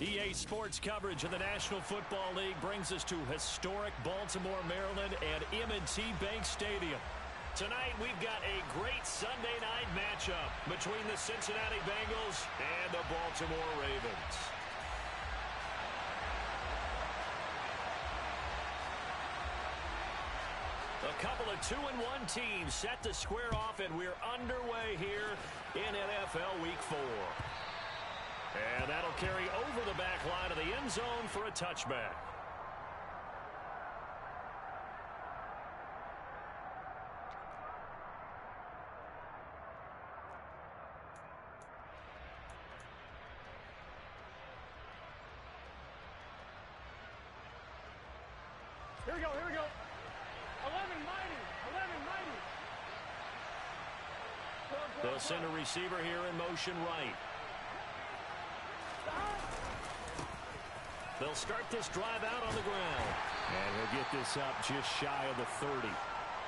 EA Sports coverage of the National Football League brings us to historic Baltimore, Maryland and M&T Bank Stadium. Tonight, we've got a great Sunday night matchup between the Cincinnati Bengals and the Baltimore Ravens. A couple of 2-1 teams set to square off, and we're underway here in NFL Week 4. And that'll carry over the back line of the end zone for a touchback. Here we go, here we go. 11 mighty. They'll send a receiver here in motion right. They'll start this drive out on the ground. And he'll get this up just shy of the 30. Here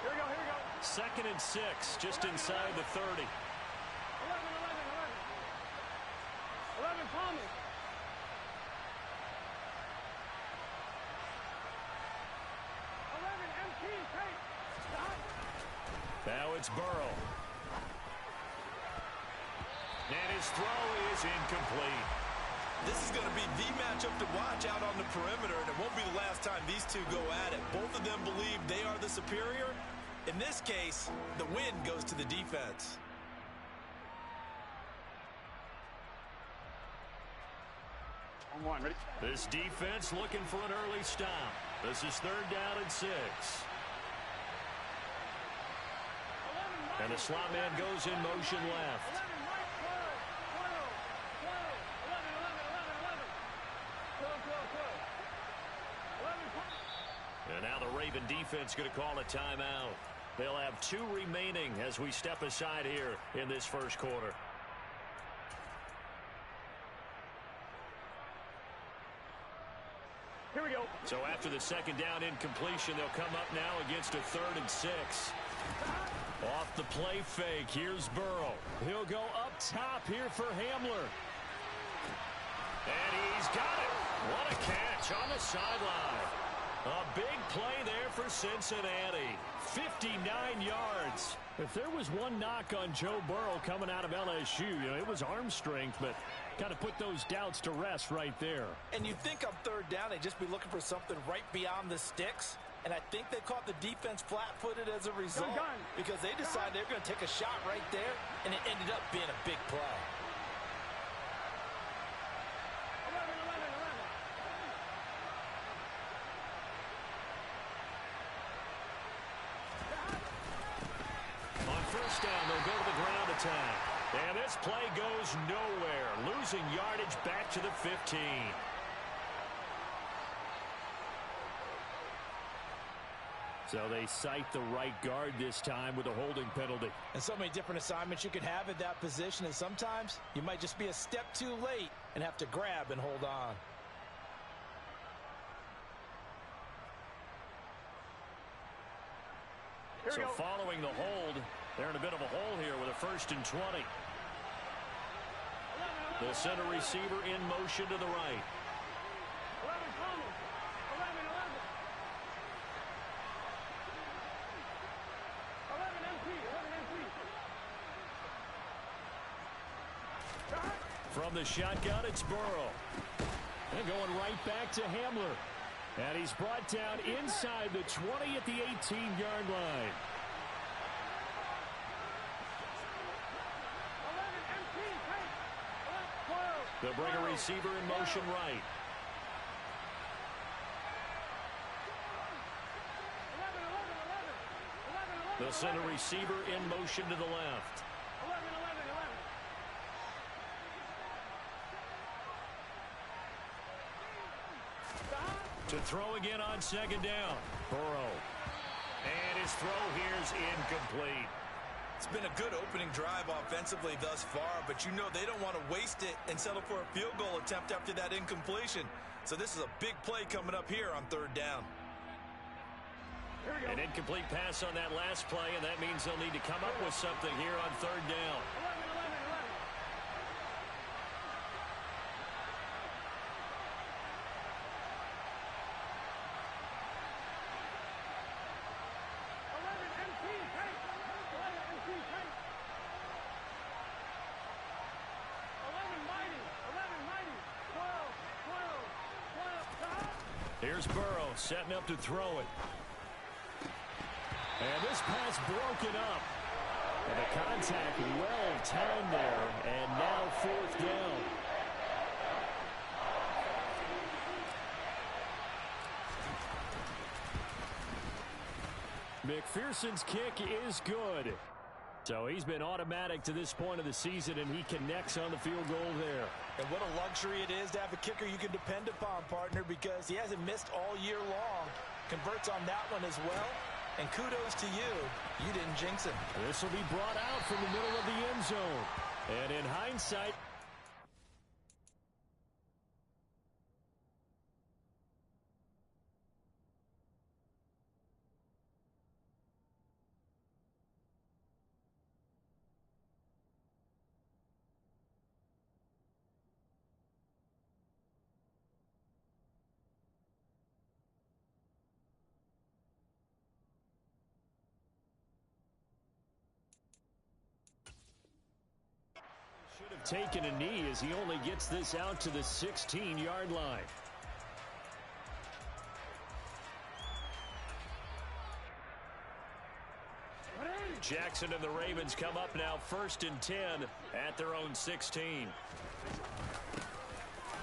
we go, here we go. 2nd and 6, just inside the 30. 11 Thomas. 11 MT, take. Stop. Now it's Burrow. And his throw is incomplete. This is going to be the matchup to watch out on the perimeter, and it won't be the last time these two go at it. Both of them believe they are the superior. In this case, the win goes to the defense. On one, ready? This defense looking for an early stop. This is 3rd down and 6. And the slot man goes in motion left. And now the Raven defense going to call a timeout. They'll have 2 remaining as we step aside here in this first quarter. Here we go. So after the 2nd down incompletion, they'll come up now against a 3rd and 6. Off the play fake, here's Burrow. He'll go up top here for Hamler. And he's got it. What a catch on the sideline. A big play there for Cincinnati. 59 yards. If there was one knock on Joe Burrow coming out of LSU, it was arm strength, but kind of put those doubts to rest right there. And you think on 3rd down, they'd just be looking for something right beyond the sticks. And I think they caught the defense flat-footed as a result because they decided they're going to take a shot right there, and it ended up being a big play. 11. On 1st down, they'll go to the ground attack. And this play goes nowhere, losing yardage back to the 15. So they cite the right guard this time with a holding penalty. And so many different assignments you could have at that position, and sometimes you might just be a step too late and have to grab and hold on. So following the hold, they're in a bit of a hole here with a 1st and 20. They'll send a receiver in motion to the right. 11 Thomas. 11 MT. From the shotgun, it's Burrow. And going right back to Hamler. And he's brought down inside the 20 at the 18-yard line. 11 MT. They'll bring a receiver in motion right. 11. They'll send a receiver in motion to the left. 11. To throw again on 2nd down. Burrow. And his throw here is incomplete. It's been a good opening drive offensively thus far, but you know they don't want to waste it and settle for a field goal attempt after that incompletion. So this is a big play coming up here on 3rd down. An incomplete pass on that last play, and that means they'll need to come up with something here on 3rd down. 11. Here's Burrow setting up to throw it. And this pass broken up. And the contact well timed there. And now 4th down. McPherson's kick is good. So he's been automatic to this point of the season, and he connects on the field goal there. And what a luxury it is to have a kicker you can depend upon, partner, because he hasn't missed all year long. Converts on that one as well. And kudos to you. You didn't jinx him. This will be brought out from the middle of the end zone. And in hindsight, should have taken a knee as he only gets this out to the 16-yard line. Jackson and the Ravens come up now 1st and 10 at their own 16.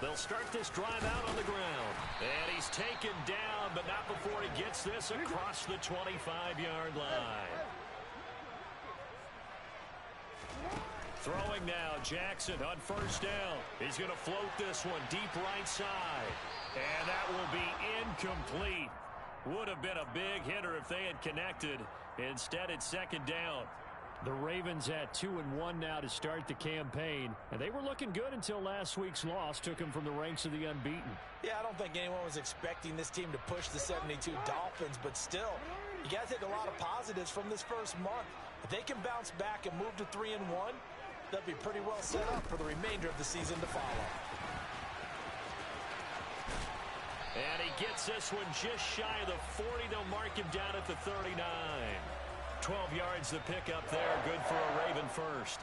They'll start this drive out on the ground. And he's taken down, but not before he gets this across the 25-yard line. Throwing now, Jackson on 1st down. He's going to float this one deep right side. And that will be incomplete. Would have been a big hitter if they had connected. Instead, it's 2nd down. The Ravens at 2-1 now to start the campaign. And they were looking good until last week's loss took them from the ranks of the unbeaten. Yeah, I don't think anyone was expecting this team to push the 72 Dolphins, but still, you got to take a lot of positives from this first month. If they can bounce back and move to 3-1, they'll be pretty well set up for the remainder of the season to follow. And he gets this one just shy of the 40. They'll mark him down at the 39. 12 yards the pickup there. Good for a Raven first.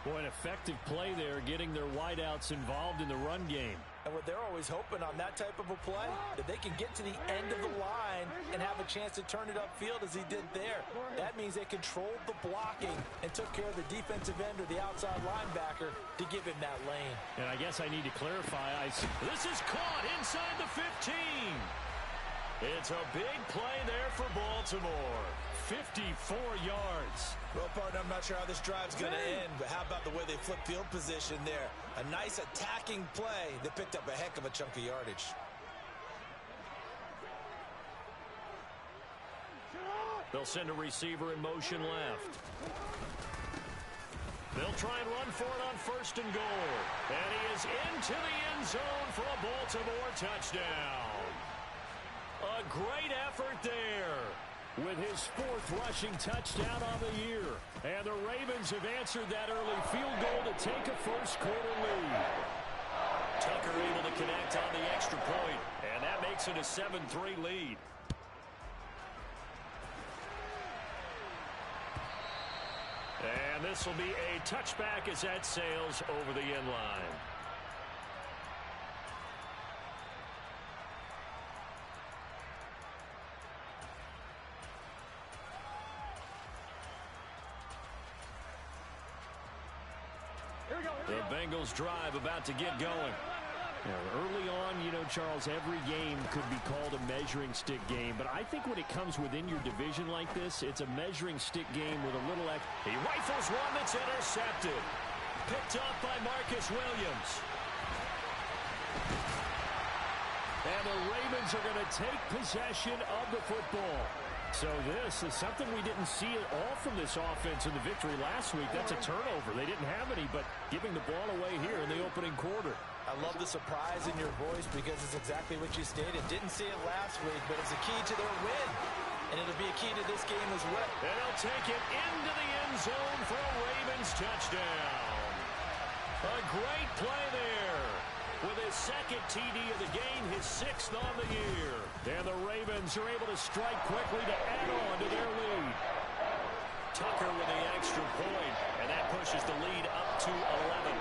Boy, an effective play there, getting their wideouts involved in the run game. And what they're always hoping on that type of a play, that they can get to the end of the line and have a chance to turn it upfield as he did there. That means they controlled the blocking and took care of the defensive end or the outside linebacker to give him that lane. And I guess I need to clarify. This is caught inside the 15. It's a big play there for Baltimore. 54 yards. Well, partner, I'm not sure how this drive's going to end, but how about the way they flip field position there? A nice attacking play that picked up a heck of a chunk of yardage. They'll send a receiver in motion left. They'll try and run for it on 1st and goal. And he is into the end zone for a Baltimore touchdown. A great effort there with his 4th rushing touchdown on the year. And the Ravens have answered that early field goal to take a first-quarter lead. Tucker able to connect on the extra point, and that makes it a 7-3 lead. And this will be a touchback as that sails over the end line. The Bengals drive about to get going. Early on, Charles, every game could be called a measuring stick game. But I think when it comes within your division like this, it's a measuring stick game with a little extra. He rifles one that's intercepted. Picked up by Marcus Williams. And the Ravens are going to take possession of the football. So this is something we didn't see at all from this offense in the victory last week. That's a turnover. They didn't have any, but giving the ball away here in the opening quarter. I love the surprise in your voice because it's exactly what you stated. Didn't see it last week, but it's a key to their win. And it'll be a key to this game as well. And they'll take it into the end zone for a Ravens touchdown. A great play there. With his 2nd TD of the game, his 6th on the year. And the Ravens are able to strike quickly to add on to their lead. Tucker with the extra point, and that pushes the lead up to 11.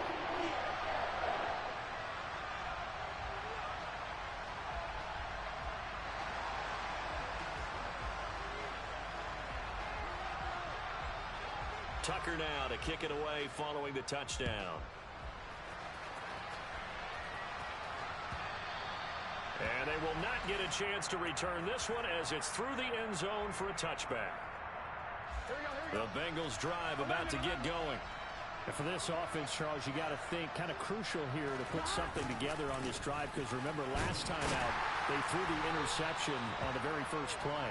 Tucker now to kick it away following the touchdown. And they will not get a chance to return this one as it's through the end zone for a touchback. The Bengals drive about to get going. And for this offense, Charles, you got to think kind of crucial here to put something together on this drive, because remember last time out they threw the interception on the very first play.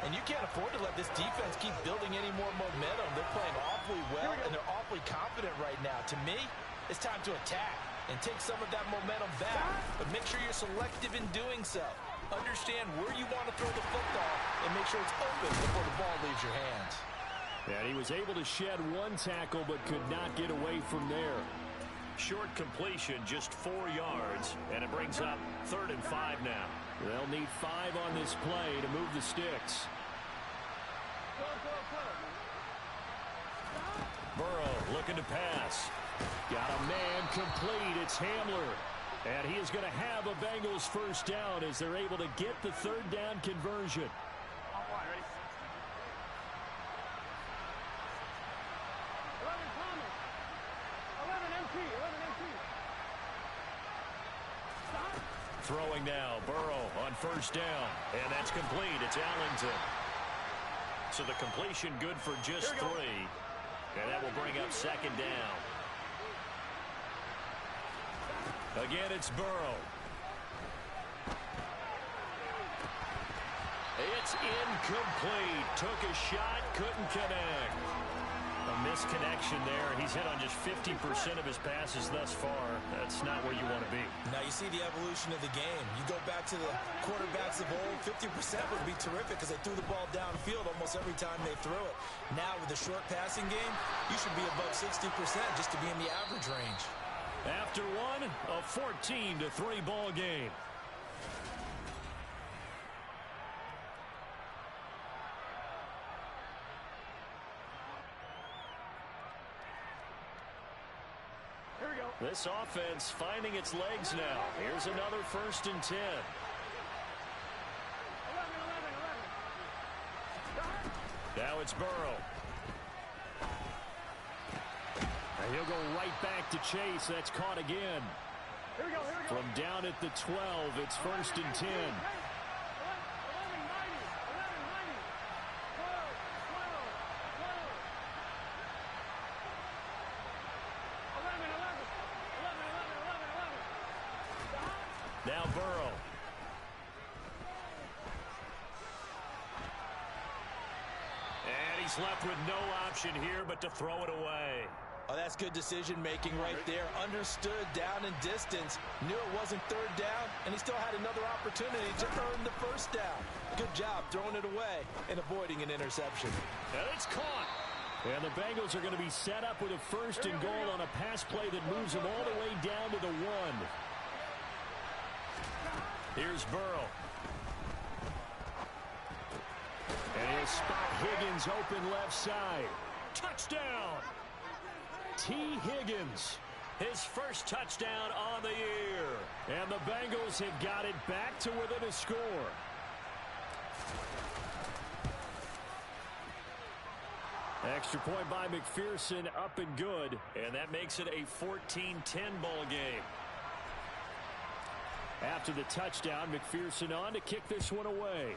And you can't afford to let this defense keep building any more momentum. They're playing awfully well, and they're awfully confident right now. To me, it's time to attack and take some of that momentum back, but make sure you're selective in doing so. Understand where you want to throw the football and make sure it's open before the ball leaves your hands. And he was able to shed one tackle but could not get away from there. Short completion, just 4 yards, and it brings up 3rd and 5 now. They'll need 5 on this play to move the sticks. Burrow looking to pass. Got a man complete. It's Hamler. And he is going to have a Bengals first down as they're able to get the 3rd down conversion. 11 MT. Stop. Throwing now, Burrow on first down. And that's complete. It's Allington. So the completion good for just 3. And that will bring up 2nd down. Again, it's Burrow. It's incomplete. Took a shot, couldn't connect. A misconnection there. He's hit on just 50% of his passes thus far. That's not where you want to be. Now you see the evolution of the game. You go back to the quarterbacks of old, 50% would be terrific because they threw the ball downfield almost every time they threw it. Now with the short passing game, you should be above 60% just to be in the average range. After one, a 14-3 ball game. Here we go. This offense finding its legs now. Here's another 1st and 10. 11. Now it's Burrow. And he'll go right back to chase. That's caught again. Here we go. From down at the 12, it's 1st and 10. 11, 11. Now Burrow. And he's left with no option here but to throw it away. Oh, that's good decision-making right there. Understood down and distance. Knew it wasn't 3rd down, and he still had another opportunity to earn the 1st down. Good job throwing it away and avoiding an interception. And it's caught. And the Bengals are going to be set up with a 1st and goal on a pass play that moves them all the way down to the 1. Here's Burrow. And he'll spot Higgins open left side. Touchdown! T. Higgins, his first touchdown on the year. And the Bengals have got it back to within a score. Extra point by McPherson, up and good. And that makes it a 14-10 ball game. After the touchdown, McPherson on to kick this one away.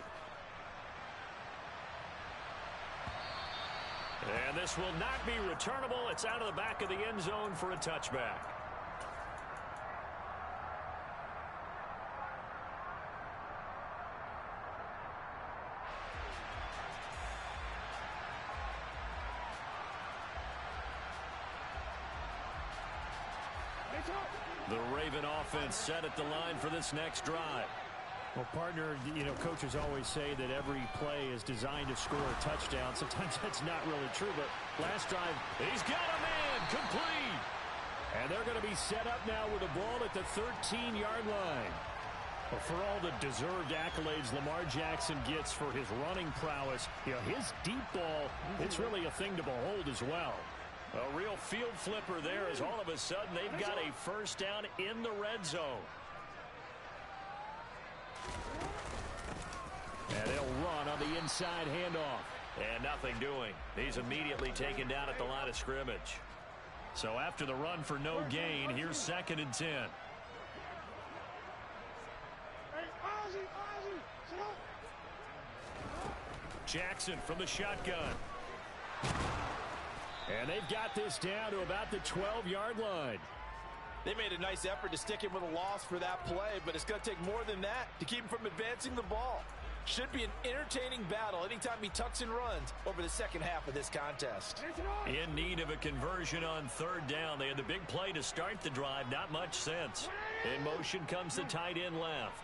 And this will not be returnable. It's out of the back of the end zone for a touchback. The Raven offense set at the line for this next drive. Well, partner, coaches always say that every play is designed to score a touchdown. Sometimes that's not really true, but last drive, he's got a man complete. And they're going to be set up now with a ball at the 13-yard line. Well, for all the deserved accolades Lamar Jackson gets for his running prowess, his deep ball, it's really a thing to behold as well. A real field flipper there as all of a sudden they've got a 1st down in the red zone. And they'll run on the inside handoff. And nothing doing. He's immediately taken down at the line of scrimmage. So after the run for no gain, here's 2nd and 10. Jackson from the shotgun. And they've got this down to about the 12-yard line. They made a nice effort to stick him with a loss for that play, but it's going to take more than that to keep him from advancing the ball. Should be an entertaining battle anytime he tucks and runs over the second half of this contest. In need of a conversion on 3rd down. They had the big play to start the drive. Not much sense. In motion comes the tight end left.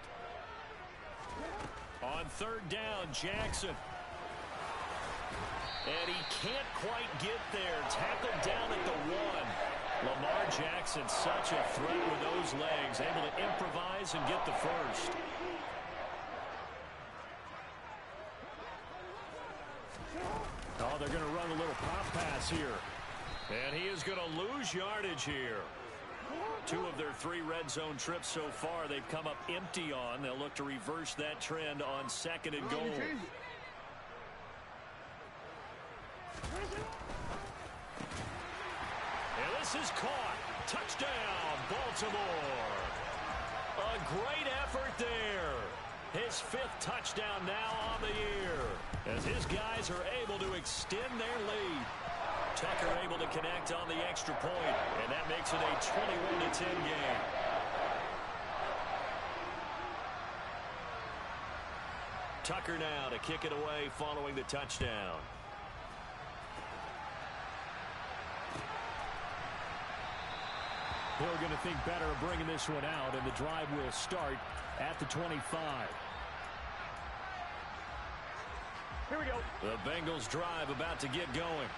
On 3rd down, Jackson. And he can't quite get there. Tackled down at the 1. Lamar Jackson, such a threat with those legs. Able to improvise and get the first. Oh, they're going to run a little pop pass here. And he is going to lose yardage here. 2 of their 3 red zone trips so far they've come up empty on. They'll look to reverse that trend on 2nd and goal. And this is caught. Touchdown, Baltimore. A great effort there. His 5th touchdown now on the year, as his guys are able to extend their lead. Tucker able to connect on the extra point, and that makes it a 21-10 game. Tucker now to kick it away following the touchdown. They're going to think better of bringing this one out, and the drive will start at the 25. Here we go. The Bengals drive about to get going.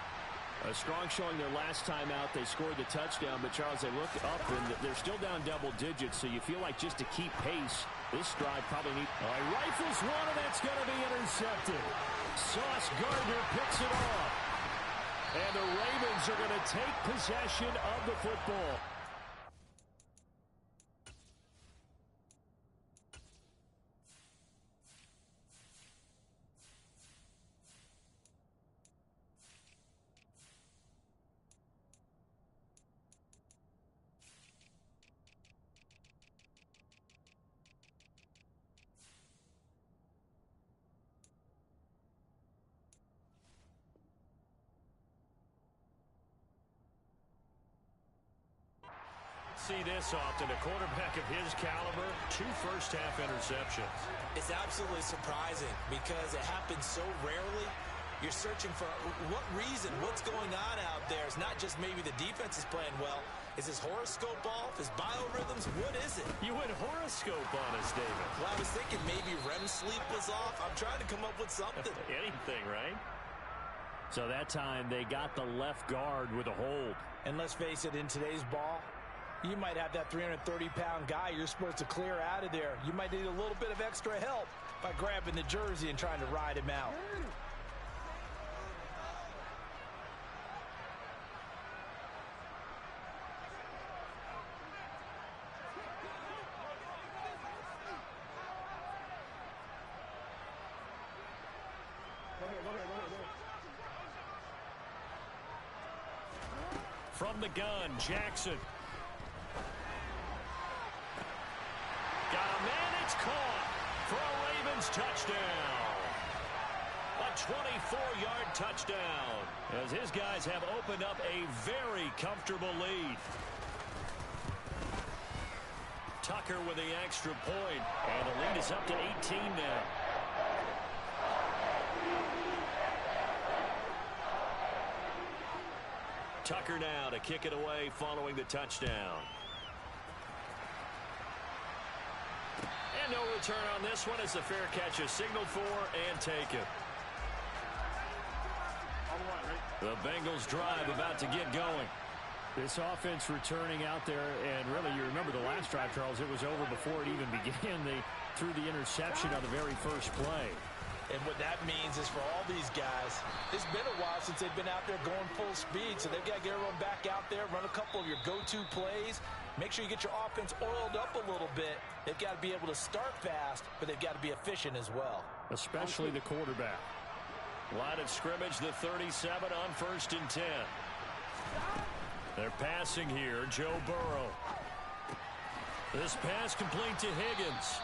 A strong showing their last time out. They scored the touchdown, but Charles, they look up and they're still down double digits, so you feel like just to keep pace, this drive probably needs... Rifles one, and that's going to be intercepted. Sauce Gardner picks it off. And the Ravens are going to take possession of the football. See this often. A quarterback of his caliber, 2 first-half interceptions. It's absolutely surprising because it happens so rarely. You're searching for what reason, what's going on out there. It's not just maybe the defense is playing well. Is his horoscope off? His biorhythms? What is it? You went horoscope on us, David. Well, I was thinking maybe REM sleep was off. I'm trying to come up with something. Anything, right? So that time they got the left guard with a hold. And let's face it, in today's ball, you might have that 330-pound guy you're supposed to clear out of there. You might need a little bit of extra help by grabbing the jersey and trying to ride him out. From the gun, Jackson. Got a man, it's caught for a Ravens touchdown. A 24-yard touchdown as his guys have opened up a very comfortable lead. Tucker with the extra point, and the lead is up to 18 now. Tucker now to kick it away following the touchdown. And no return on this one as the fair catch is signaled for and taken. The Bengals drive about to get going. This offense returning out there, and really you remember the last drive, Charles, it was over before it even began. They threw the interception on the very first play. And what that means is for all these guys, it's been a while since they've been out there going full speed, so they've got to get everyone back out there, run a couple of your go-to plays, make sure you get your offense oiled up a little bit. They've got to be able to start fast, but they've got to be efficient as well. Especially the quarterback. Line of scrimmage, the 37 on 1st and 10. They're passing here, Joe Burrow. This pass complete to Higgins.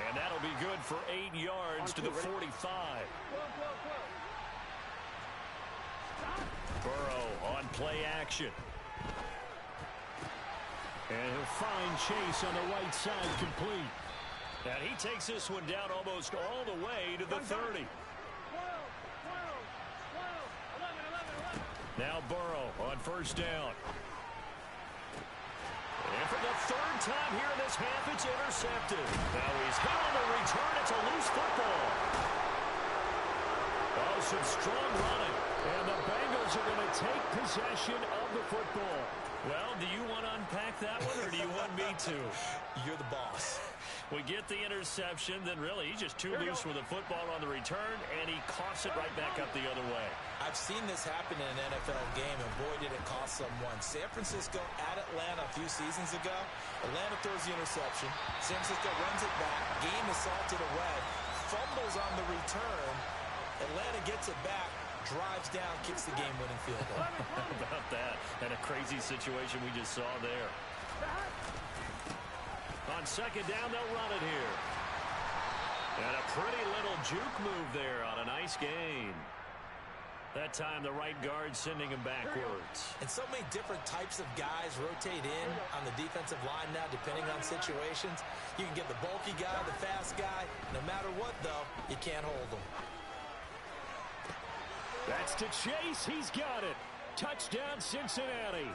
And that'll be good for 8 yards to the 45. Burrow on play action. And he'll find Chase on the right side complete. And he takes this one down almost all the way to the 30. Now Burrow on 1st down. And for the 3rd time here in this half, it's intercepted. Now he's got on the return. It's a loose football. Oh, some strong running. And the Bengals are going to take possession of the football. Well, do you want to unpack that one, or do you want me to? You're the boss. We get the interception, then really he's just too loose with the football on the return, and he coughs it right back up the other way. I've seen this happen in an NFL game, and boy, did it cost someone. San Francisco at Atlanta a few seasons ago. Atlanta throws the interception. San Francisco runs it back. Game is salted away. Fumbles on the return. Atlanta gets it back. Drives down, kicks the game-winning field goal. How about that? And a crazy situation we just saw there. On 2nd down, they'll run it here. And a pretty little juke move there on a nice gain. That time, the right guard sending him backwards. And so many different types of guys rotate in on the defensive line now, depending on situations. You can get the bulky guy, the fast guy. No matter what, though, you can't hold them. That's to Chase. He's got it. Touchdown, Cincinnati.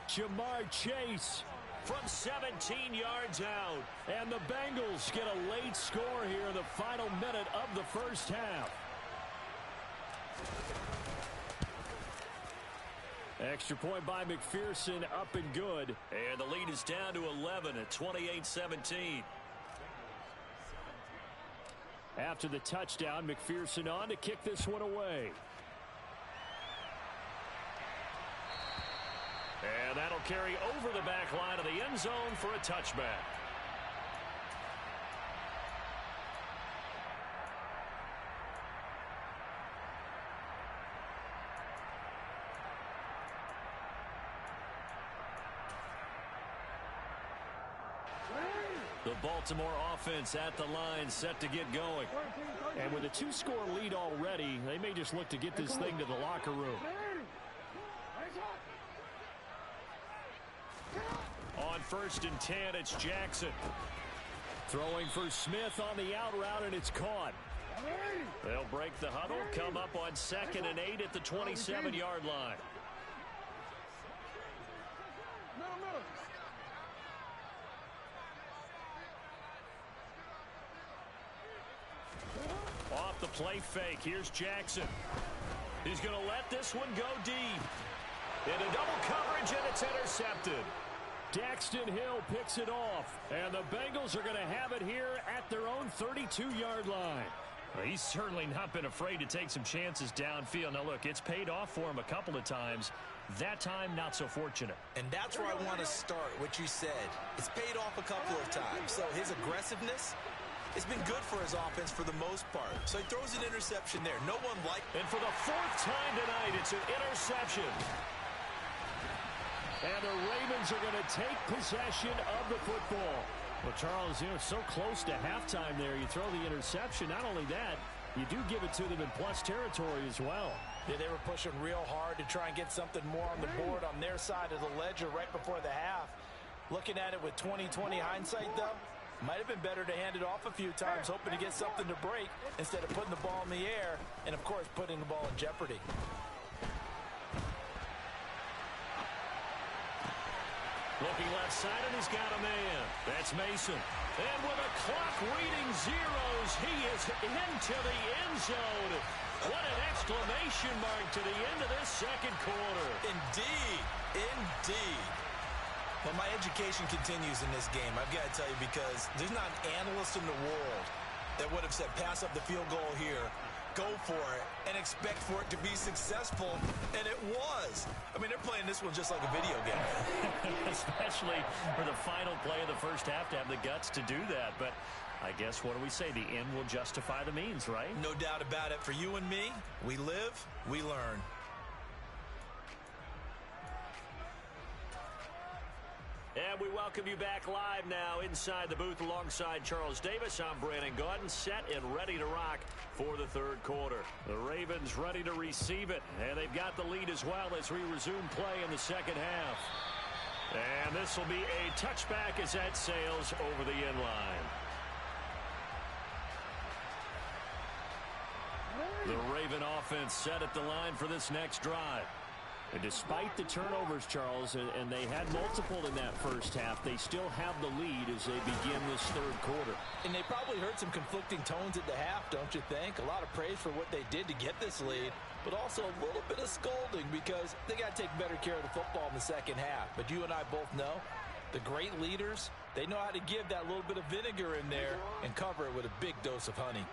Jamar Chase from 17 yards out. And the Bengals get a late score here in the final minute of the 1st half. Extra point by McPherson, up and good. And the lead is down to 11 at 28-17. After the touchdown, McPherson on to kick this one away. And that'll carry over the back line of the end zone for a touchback. The Baltimore offense at the line, set to get going. And with a 2-score lead already, they may just look to get this thing to the locker room. On 1st and 10, it's Jackson. Throwing for Smith on the out route, and it's caught. They'll break the huddle, come up on 2nd and 8 at the 27-yard line. Off the play fake, here's Jackson. He's going to let this one go deep. Into double coverage, and it's intercepted. Daxton Hill picks it off, and the Bengals are going to have it here at their own 32-yard line. Well, he's certainly not been afraid to take some chances downfield. Now, look, it's paid off for him a couple of times. That time, not so fortunate. And that's where I want to start, what you said. It's paid off a couple of times. So his aggressiveness, it's been good for his offense for the most part. So he throws an interception there. No one liked it. And for the 4th time tonight, it's an interception. And the Ravens are going to take possession of the football. Well, Charles, you know, so close to halftime there. You throw the interception. Not only that, you do give it to them in plus territory as well. Yeah, they were pushing real hard to try and get something more on the board on their side of the ledger right before the half. Looking at it with 20/20 hindsight, though, might have been better to hand it off a few times, hoping to get something to break instead of putting the ball in the air and, of course, putting the ball in jeopardy. Looking left side, and he's got a man. That's Mason. And with a clock reading zeros, he is into the end zone. What an exclamation mark to the end of this 2nd quarter. Indeed. Indeed. Well, my education continues in this game, I've got to tell you, because there's not an analyst in the world that would have said pass up the field goal here, go for it, and expect for it to be successful, and it was. I mean, they're playing this one just like a video game. Especially for the final play of the first half to have the guts to do that. But I guess, what do we say? The end will justify the means, right? No doubt about it. For you and me, we live, we learn. And we welcome you back live now inside the booth alongside Charles Davis. I'm Brandon Gaudin, set and ready to rock for the third quarter. The Ravens ready to receive it, and they've got the lead as well as we resume play in the second half. And this will be a touchback as that sails over the end line. The Raven offense set at the line for this next drive. And despite the turnovers, Charles, and they had multiple in that first half, they still have the lead as they begin this third quarter. And they probably heard some conflicting tones at the half, don't you think? A lot of praise for what they did to get this lead, but also a little bit of scolding because they got to take better care of the football in the second half. But you and I both know the great leaders, they know how to give that little bit of vinegar in there and cover it with a big dose of honey.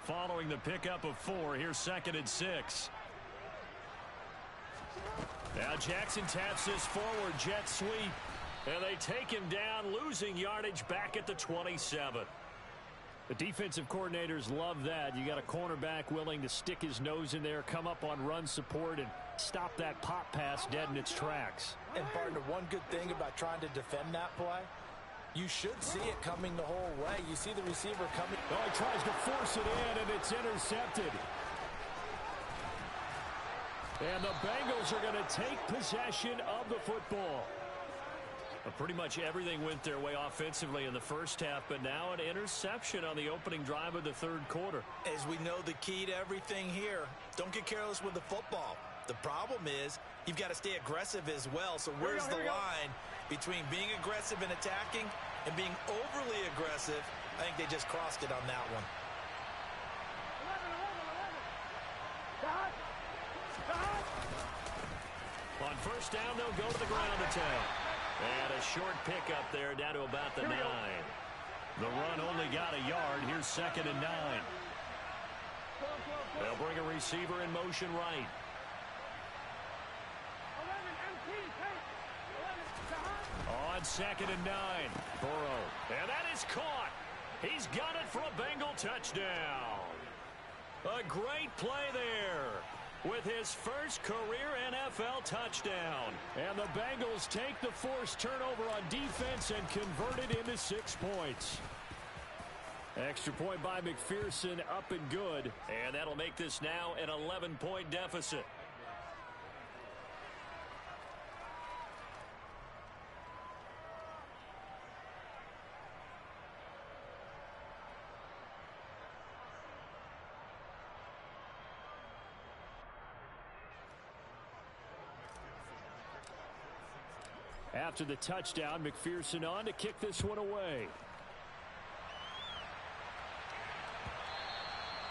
Following the pickup of 4, here's 2nd and 6. Now Jackson taps this forward jet sweep, and they take him down, losing yardage back at the 27. The defensive coordinators love that. You got a cornerback willing to stick his nose in there, come up on run support, and stop that pop pass dead in its tracks. And partner, one good thing about trying to defend that play, you should see it coming the whole way. You see the receiver coming. Oh, he tries to force it in, and it's intercepted. And the Bengals are going to take possession of the football. Well, pretty much everything went their way offensively in the first half, but now an interception on the opening drive of the third quarter. As we know, the key to everything here, don't get careless with the football. The problem is you've got to stay aggressive as well. So where's the line between being aggressive and attacking and being overly aggressive? I think they just crossed it on that one. On first down, they'll go to the ground to town. And a short pickup there down to about the 9. The run only got a yard. Here's 2nd and 9. They'll bring a receiver in motion right. On 2nd and 9, Burrow. And that is caught. He's got it for a Bengal touchdown. A great play there with his first career NFL touchdown. And the Bengals take the forced turnover on defense and convert it into 6 points. Extra point by McPherson, up and good. And that'll make this now an 11-point deficit. After the touchdown, McPherson on to kick this one away.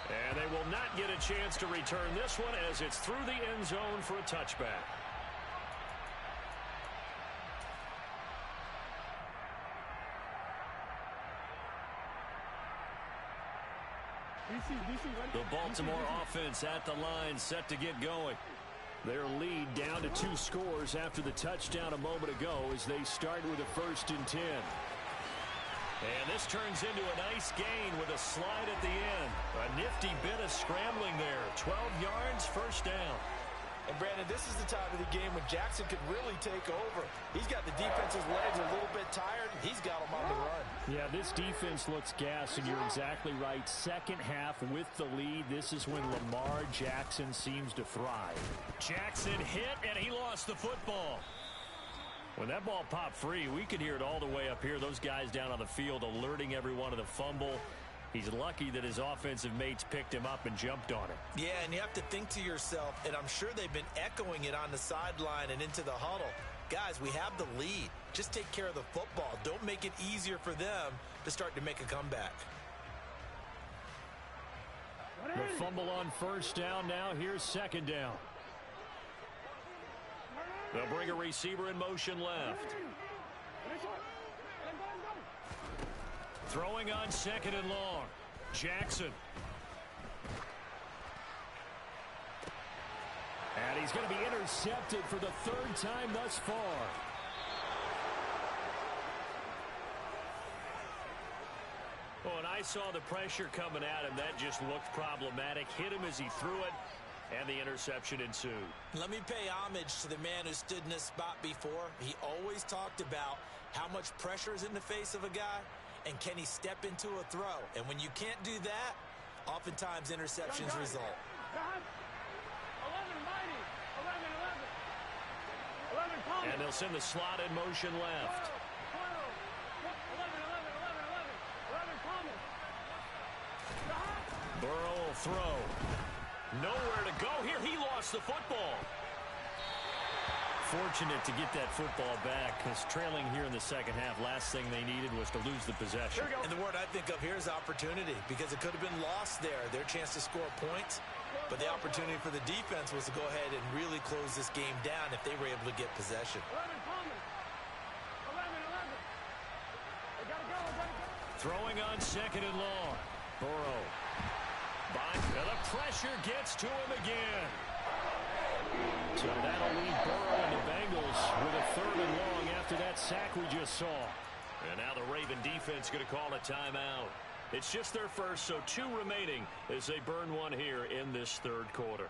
And they will not get a chance to return this one as it's through the end zone for a touchback. The Baltimore offense at the line, set to get going. Their lead down to 2 scores after the touchdown a moment ago as they start with a 1st and 10. And this turns into a nice gain with a slide at the end. A nifty bit of scrambling there. 12 yards, first down. And Brandon, this is the time of the game when Jackson could really take over. He's got the defense's legs a little bit tired. He's got them on the run. Yeah, this defense looks gassed, and you're exactly right. Second half with the lead, this is when Lamar Jackson seems to thrive. Jackson hit, and he lost the football. When that ball popped free, we could hear it all the way up here. Those guys down on the field alerting everyone of the fumble. He's lucky that his offensive mates picked him up and jumped on it. Yeah, and you have to think to yourself, and I'm sure they've been echoing it on the sideline and into the huddle. Guys, we have the lead. Just take care of the football. Don't make it easier for them to start to make a comeback. The fumble on first down now. Here's 2nd down. They'll bring a receiver in motion left. Throwing on 2nd and long. Jackson. And he's going to be intercepted for the third time thus far. Oh, and I saw the pressure coming at him. That just looked problematic. Hit him as he threw it, and the interception ensued. Let me pay homage to the man who stood in this spot before. He always talked about how much pressure is in the face of a guy, and can he step into a throw. And when you can't do that, oftentimes interceptions result. 11, and they'll send the slot in motion left. 11, Burrow will throw. Nowhere to go here. He lost the football. Fortunate to get that football back, because trailing here in the second half, last thing they needed was to lose the possession. And the word I think of here is opportunity, because it could have been lost there, their chance to score points. But the opportunity for the defense was to go ahead and really close this game down if they were able to get possession. 11. They gotta go. Throwing on second and long. Burrow. And the pressure gets to him again. So that'll leave Burrow and the Bengals with a third and long after that sack we just saw. And now the Raven defense going to call a timeout. It's just their first, so 2 remaining as they burn one here in this third quarter.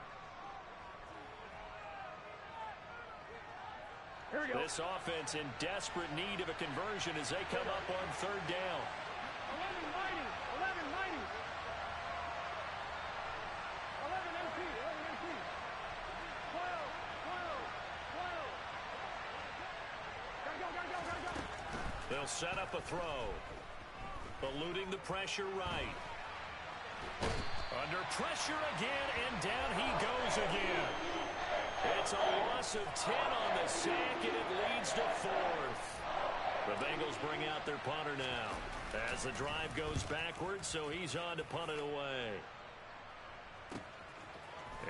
Here we go. This offense in desperate need of a conversion as they come up on third down. 11. They'll set up a throw. Eluding the pressure right. Under pressure again, and down he goes again. It's a loss of 10 on the sack, and it leads to 4th. The Bengals bring out their punter now as the drive goes backwards, so he's on to punt it away.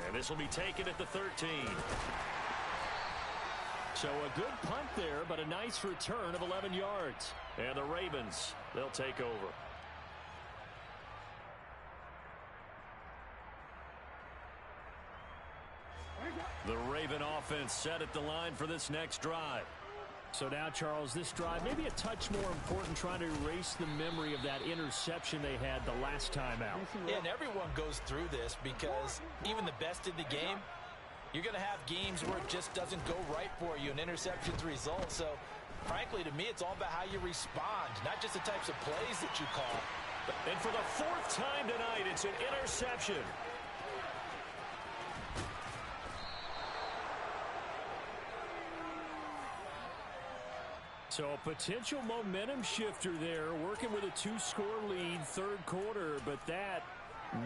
And this will be taken at the 13. So a good punt there, but a nice return of 11 yards. And the Ravens, they'll take over. The Raven offense set at the line for this next drive. So now, Charles, this drive may be a touch more important, trying to erase the memory of that interception they had the last time out. Yeah, and everyone goes through this, because even the best in the game, you're going to have games where it just doesn't go right for you, and interceptions result. So, frankly, to me, it's all about how you respond, not just the types of plays that you call. And for the 4th time tonight, it's an interception. So a potential momentum shifter there, working with a 2-score lead, third quarter, but that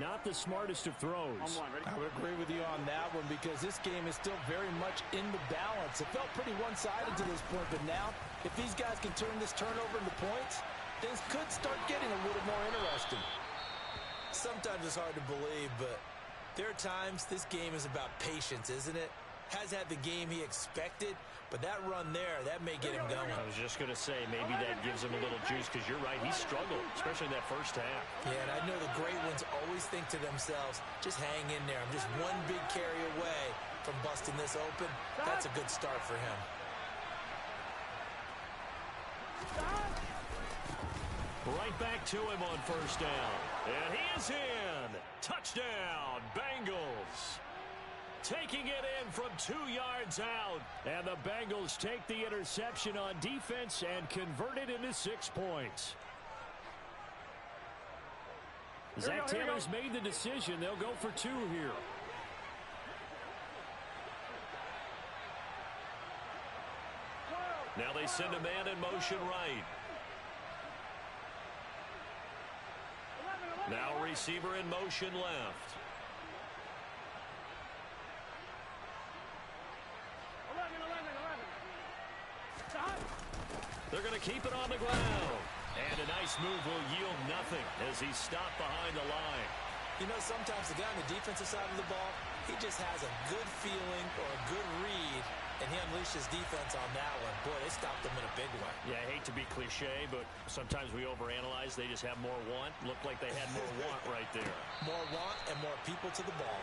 not the smartest of throws. I would agree with you on that one, because this game is still very much in the balance. It felt pretty one-sided to this point, but now if these guys can turn this turnover into points, things could start getting a little more interesting. Sometimes it's hard to believe, but there are times this game is about patience, isn't it? Has had the game he expected, but that run there, that may get him going. I was just going to say, maybe that gives him a little juice, because you're right, he struggled, especially in that first half. Yeah, and I know the great ones always think to themselves, just hang in there. I'm just one big carry away from busting this open. That's a good start for him. Right back to him on first down. And he is in. Touchdown, Bengals. Taking it in from 2 yards out. And the Bengals take the interception on defense and convert it into 6 points. Zach Taylor's made the decision. They'll go for 2 here. Now they send a man in motion right. Now receiver in motion left. They're going to keep it on the ground. And a nice move will yield nothing as he's stopped behind the line. You know, sometimes the guy on the defensive side of the ball, he just has a good feeling or a good read And he unleashed his defense on that one. Boy, they stopped him in a big way. Yeah, I hate to be cliche, but sometimes we overanalyze. They just have more want. Looked like they had more want right there. More want and more people to the ball.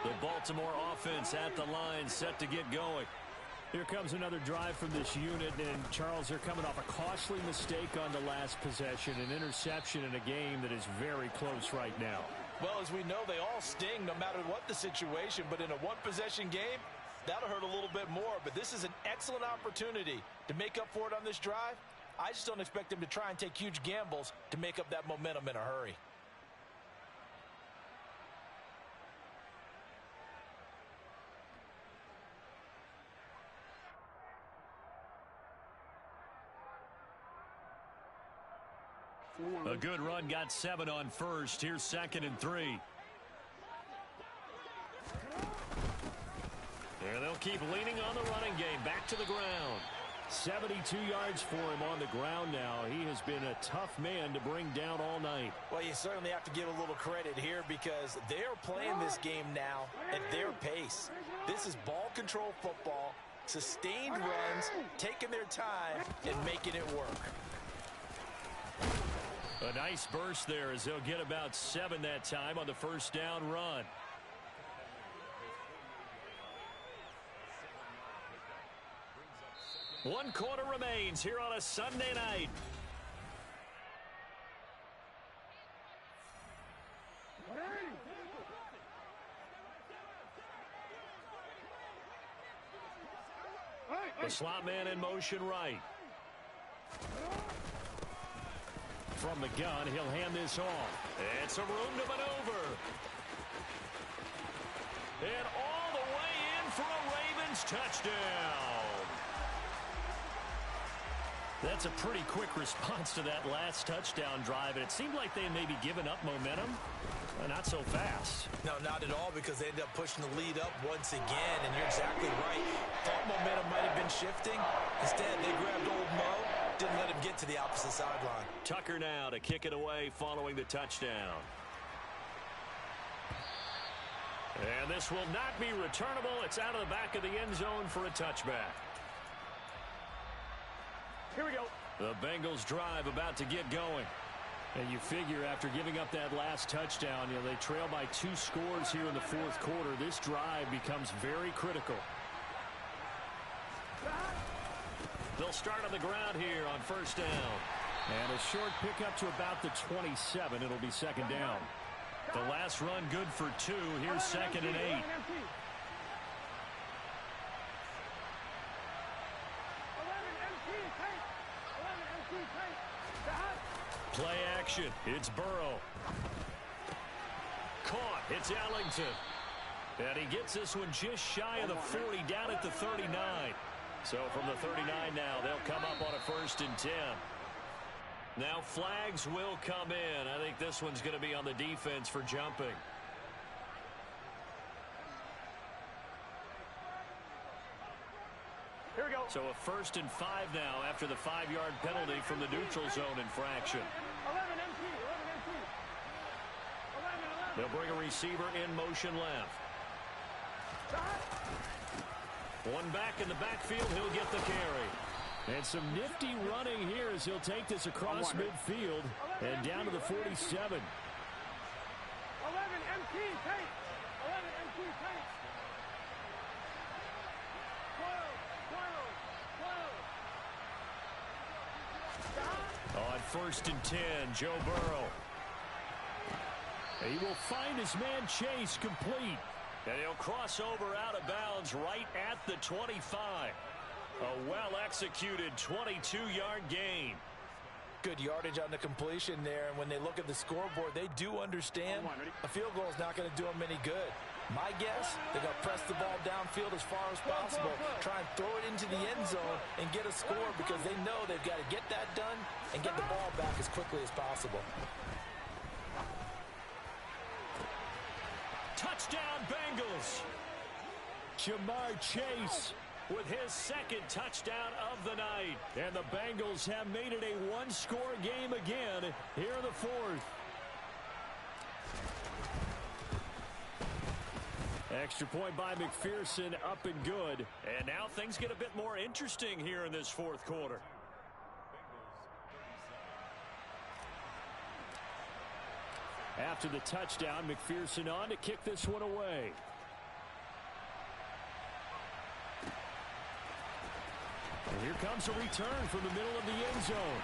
The Baltimore offense at the line, set to get going. Here comes another drive from this unit, and Charles, they're coming off a costly mistake on the last possession, an interception in a game that is very close right now. Well, as we know, they all sting no matter what the situation, but in a one-possession game, that'll hurt a little bit more. But this is an excellent opportunity to make up for it on this drive. I just don't expect them to try and take huge gambles to make up that momentum in a hurry. A good run, got 7 on first. Here's 2nd and 3. And they'll keep leaning on the running game. Back to the ground. 72 yards for him on the ground now. He has been a tough man to bring down all night. Well, you certainly have to give a little credit here because they're playing this game now at their pace. This is ball control football, sustained runs, taking their time, and making it work. A nice burst there as they'll get about 7 that time on the first down run. One quarter remains here on a Sunday night. The slot man in motion right. From the gun, he'll hand this off. It's a room to maneuver. And all the way in for a Ravens touchdown. That's a pretty quick response to that last touchdown drive, and it seemed like they had maybe given up momentum. Not so fast. No, not at all, because they ended up pushing the lead up once again, and you're exactly right. Thought momentum might have been shifting. Instead, they grabbed old Mo, didn't let him get to the opposite sideline. Tucker now to kick it away following the touchdown. And this will not be returnable. It's out of the back of the end zone for a touchback. Here we go. The Bengals drive about to get going. And you figure after giving up that last touchdown, they trail by 2 scores here in the fourth quarter. This drive becomes very critical. They'll start on the ground here on first down. And a short pickup to about the 27. It'll be 2nd down. The last run good for 2. Here's 2nd and 8. Play action. It's Burrow. Caught. It's Ellington. And he gets this one just shy of the 40, down at the 39. So from the 39 now, they'll come up on a 1st and 10. Now flags will come in. I think this one's going to be on the defense for jumping. Here we go. So a 1st and 5 now after the 5-yard penalty from the neutral zone infraction. 11 MT, 11 MT. 11. They'll bring a receiver in motion left. One back in the backfield. He'll get the carry. And some nifty running here as he'll take this across midfield and down to the 47. 11 MT, take. 11 MT, take. 12. On 1st and 10, Joe Burrow. He will find his man Chase complete. And he'll cross over out of bounds right at the 25. A well-executed 22-yard gain. Good yardage on the completion there, and when they look at the scoreboard, they do understand a field goal is not going to do them any good. My guess, they're going to press the ball downfield as far as possible, try and throw it into the end zone and get a score because they know they've got to get that done and get the ball back as quickly as possible. Touchdown, Bengals. Jamar Chase with his second touchdown of the night. And the Bengals have made it a one-score game again here in the fourth. Extra point by McPherson, up and good. And now things get a bit more interesting here in this fourth quarter. After the touchdown, McPherson on to kick this one away. And here comes a return from the middle of the end zone.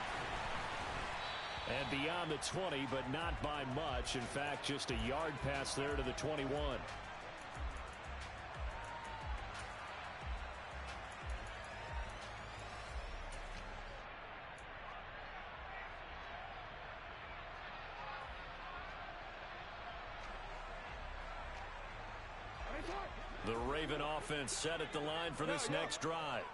And beyond the 20, but not by much. In fact, just a yard pass there to the 21. The Raven offense set at the line for this next drive.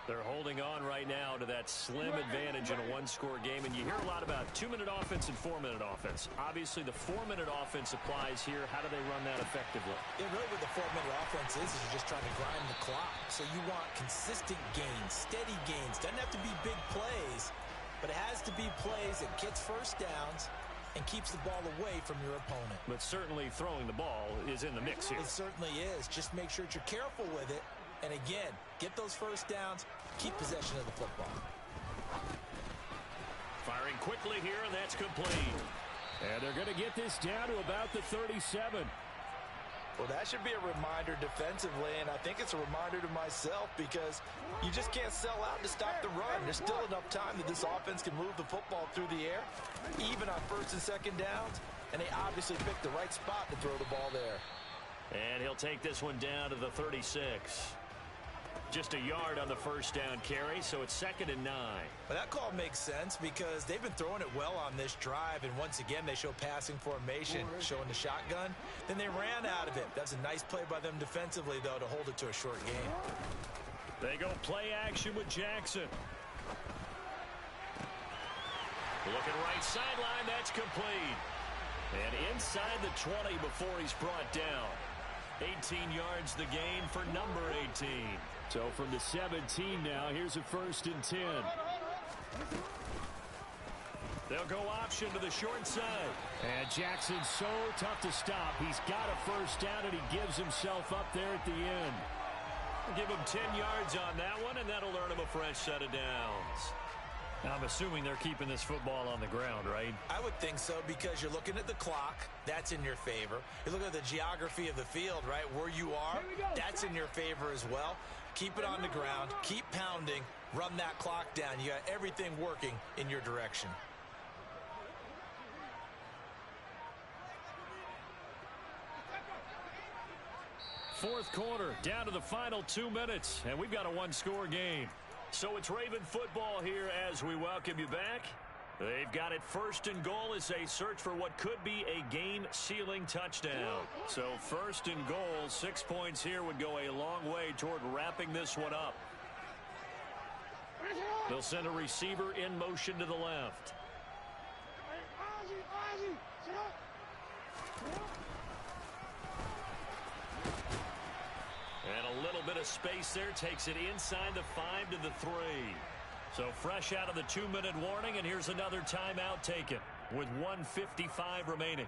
They're holding on right now to that slim advantage in a one-score game, and you hear a lot about 2-minute offense and 4-minute offense. Obviously, the 4-minute offense applies here. How do they run that effectively? Yeah, really what the 4-minute offense is you're just trying to grind the clock. So you want consistent gains, steady gains. Doesn't have to be big plays, but it has to be plays that gets first downs and keeps the ball away from your opponent. But certainly throwing the ball is in the mix here. It certainly is. Just make sure that you're careful with it. And again, get those first downs, keep possession of the football. Firing quickly here, and that's complete. And they're going to get this down to about the 37. Well, that should be a reminder defensively, and I think it's a reminder to myself because you just can't sell out to stop the run. There's still enough time that this offense can move the football through the air, even on first and second downs, and they obviously picked the right spot to throw the ball there. And he'll take this one down to the 36. Just a yard on the first down carry, so it's 2nd and 9. Well, that call makes sense because they've been throwing it well on this drive, and once again, they show passing formation, showing the shotgun. Then they ran out of it. That's a nice play by them defensively, though, to hold it to a short game. They go play action with Jackson. Looking right sideline, that's complete. And inside the 20 before he's brought down. 18 yards the gain for number 18. So from the 17 now, here's a 1st and 10. They'll go option to the short side. And Jackson's so tough to stop. He's got a first down, and he gives himself up there at the end. Give him 10 yards on that one, and that'll earn him a fresh set of downs. Now, I'm assuming they're keeping this football on the ground, right? I would think so because you're looking at the clock. That's in your favor. You look at the geography of the field, right? Where you are, that's in your favor as well. Keep it on the ground. Keep pounding. Run that clock down. You got everything working in your direction. Fourth quarter, down to the final 2 minutes, and we've got a one-score game. So it's Raven football here as we welcome you back. They've got it 1st and goal as they search for what could be a game-sealing touchdown. So 1st and goal, 6 points here would go a long way toward wrapping this one up. They'll send a receiver in motion to the left. And a little bit of space there takes it inside the 5 to the 3. So fresh out of the 2-minute warning, and here's another timeout taken with 1:55 remaining.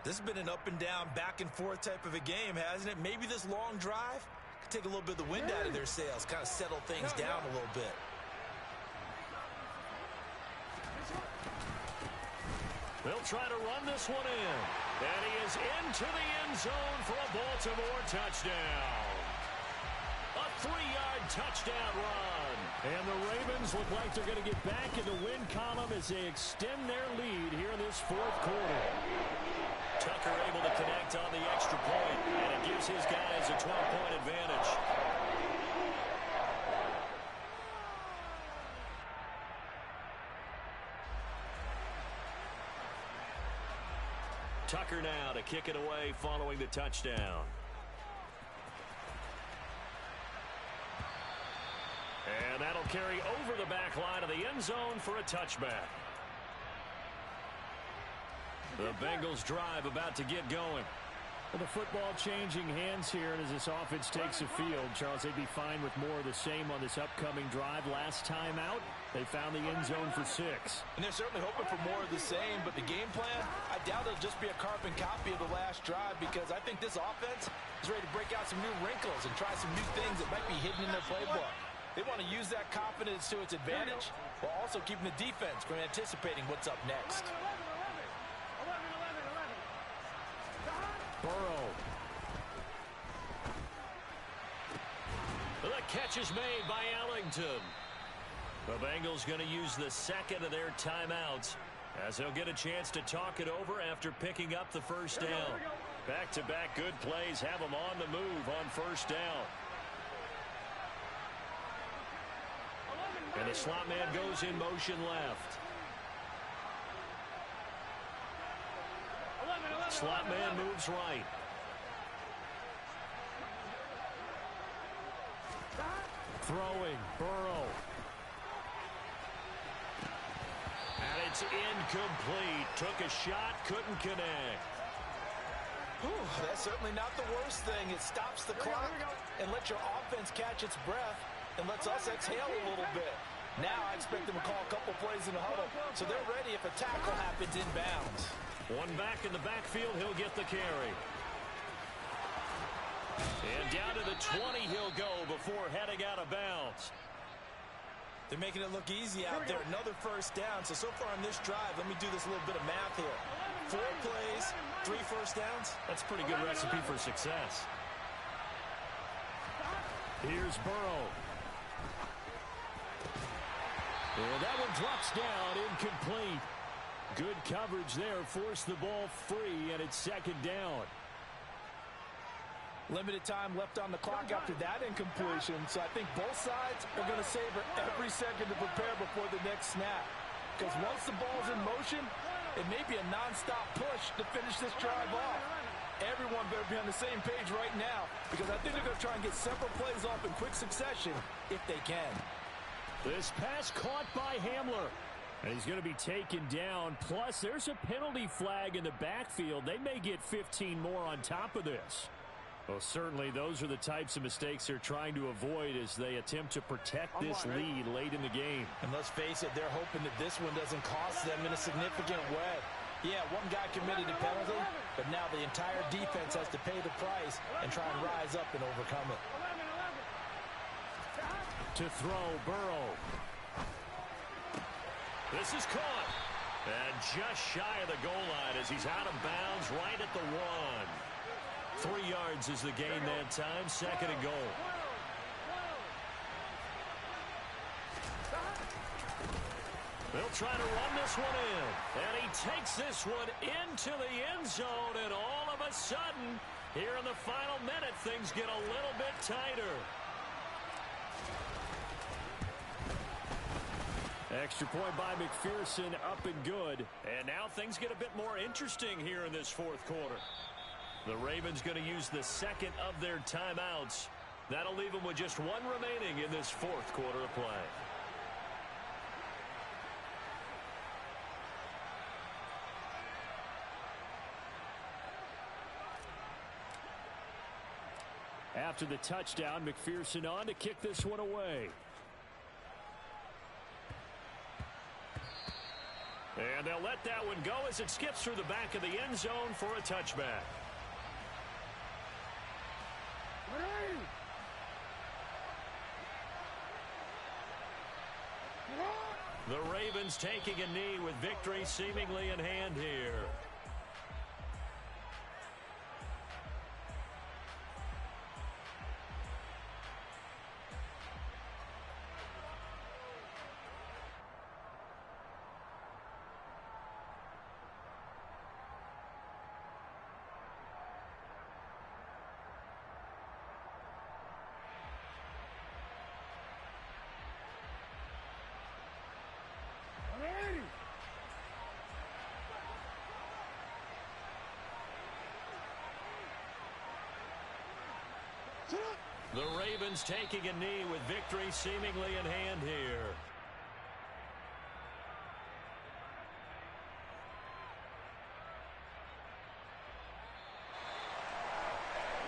This has been an up and down, back and forth type of a game, hasn't it? Maybe this long drive could take a little bit of the wind out of their sails, kind of settle things down a little bit. They'll try to run this one in. And he is into the end zone for a Baltimore touchdown. A 3-yard touchdown run. And the Ravens look like they're going to get back in the win column as they extend their lead here in this fourth quarter. Tucker able to connect on the extra point, and it gives his guys a 12-point advantage. Tucker now to kick it away following the touchdown. And that'll carry over the back line of the end zone for a touchback. The Bengals drive about to get going. Well, the football changing hands here, and as this offense takes the field, Charles, they'd be fine with more of the same on this upcoming drive. Last time out, they found the end zone for 6. And they're certainly hoping for more of the same, but the game plan, I doubt it'll just be a carbon copy of the last drive, because I think this offense is ready to break out some new wrinkles and try some new things that might be hidden in their playbook. They want to use that confidence to its advantage while also keeping the defense from anticipating what's up next. Burrow. The catch is made by Ellington. The Bengals going to use the second of their timeouts as they'll get a chance to talk it over after picking up the first down. Back-to-back good plays have them on the move on first down. And the slot man goes in motion left. Slot man moves right. Throwing, Burrow. And it's incomplete. Took a shot, couldn't connect. That's certainly not the worst thing. It stops the clock and lets your offense catch its breath and lets us exhale a little bit. Now I expect them to call a couple plays in the huddle, so they're ready if a tackle happens inbounds. One back in the backfield, he'll get the carry. And down to the 20 he'll go before heading out of bounds. They're making it look easy out there. Another first down. So far on this drive, let me do this little bit of math here. 4 plays, 3 first downs. That's a pretty good recipe for success. Here's Burrow. And that one drops down, incomplete. Good coverage there, forced the ball free, and it's second down. Limited time left on the clock after that incompletion, so I think both sides are going to savor every second to prepare before the next snap. Because once the ball's in motion, it may be a non-stop push to finish this drive off. Everyone better be on the same page right now, because I think they're going to try and get several plays off in quick succession if they can. This pass caught by Hamler. And he's going to be taken down. Plus, there's a penalty flag in the backfield. They may get 15 more on top of this. Well, certainly those are the types of mistakes they're trying to avoid as they attempt to protect this lead late in the game. And let's face it, they're hoping that this one doesn't cost them in a significant way. Yeah, one guy committed a penalty, but now the entire defense has to pay the price and try and rise up and overcome it. To throw, Burrow. This is caught. And just shy of the goal line as he's out of bounds right at the 1. 3 yards is the gain that time. Second and goal. They'll try to run this one in. And he takes this one into the end zone. And all of a sudden, here in the final minute, things get a little bit tighter. Extra point by McPherson, up and good. And now things get a bit more interesting here in this fourth quarter. The Ravens going to use the second of their timeouts. That'll leave them with just 1 remaining in this fourth quarter of play. After the touchdown, McPherson on to kick this one away. And they'll let that one go as it skips through the back of the end zone for a touchback. The Ravens taking a knee with victory seemingly in hand here. The Ravens taking a knee with victory seemingly in hand here.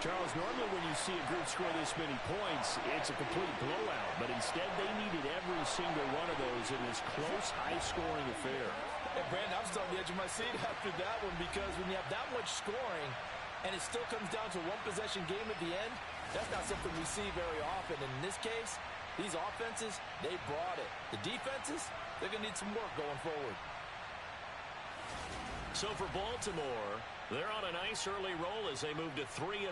Charles, normally when you see a group score this many points, it's a complete blowout. But instead, they needed every single one of those in this close, high-scoring affair. And Brandon, I'm still on the edge of my seat after that one, because when you have that much scoring and it still comes down to one-possession game at the end, that's not something we see very often. And in this case, these offenses, they brought it. The defenses, they're going to need some work going forward. So for Baltimore, they're on a nice early roll as they move to 3-1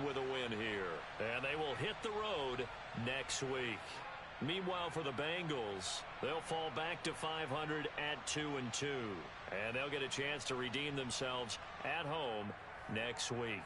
with a win here. And they will hit the road next week. Meanwhile, for the Bengals, they'll fall back to 500 at 2-2. And they'll get a chance to redeem themselves at home next week.